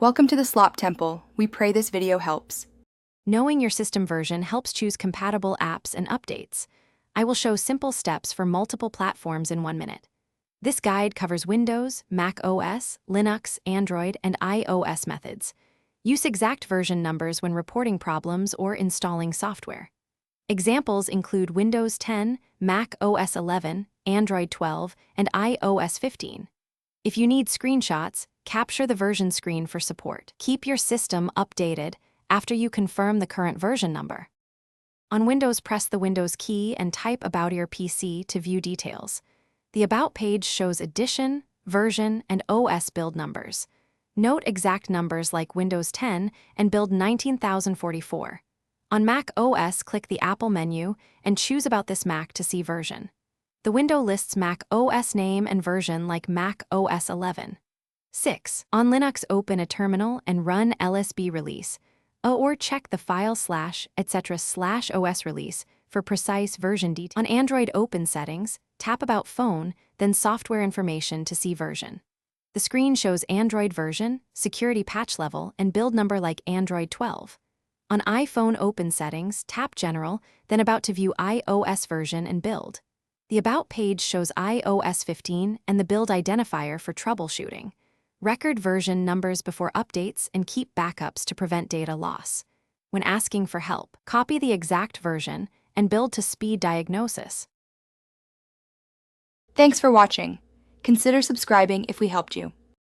Welcome to the Slop Temple. We pray this video helps. Knowing your system version helps choose compatible apps and updates. I will show simple steps for multiple platforms in 1 minute. This guide covers Windows, Mac OS, Linux, Android, and iOS methods. Use exact version numbers when reporting problems or installing software. Examples include Windows 10, Mac OS 11, Android 12, and iOS 15. If you need screenshots, capture the version screen for support. Keep your system updated after you confirm the current version number. On Windows, press the Windows key and type About your PC to view details. The About page shows edition, version, and OS build numbers. Note exact numbers like Windows 10 and build 19044. On Mac OS, click the Apple menu and choose About this Mac to see version. The window lists Mac OS name and version like Mac OS 11. 6. On Linux, open a terminal and run lsb release, or check the file /etc/OS release for precise version details. On Android, open Settings, tap About Phone, then Software Information to see version. The screen shows Android version, security patch level, and build number like Android 12. On iPhone, open Settings, tap General, then About to view iOS version and build. The About page shows iOS 15 and the build identifier for troubleshooting. Record version numbers before updates and keep backups to prevent data loss. When asking for help, copy the exact version and build to speed diagnosis. Thanks for watching. Consider subscribing if we helped you.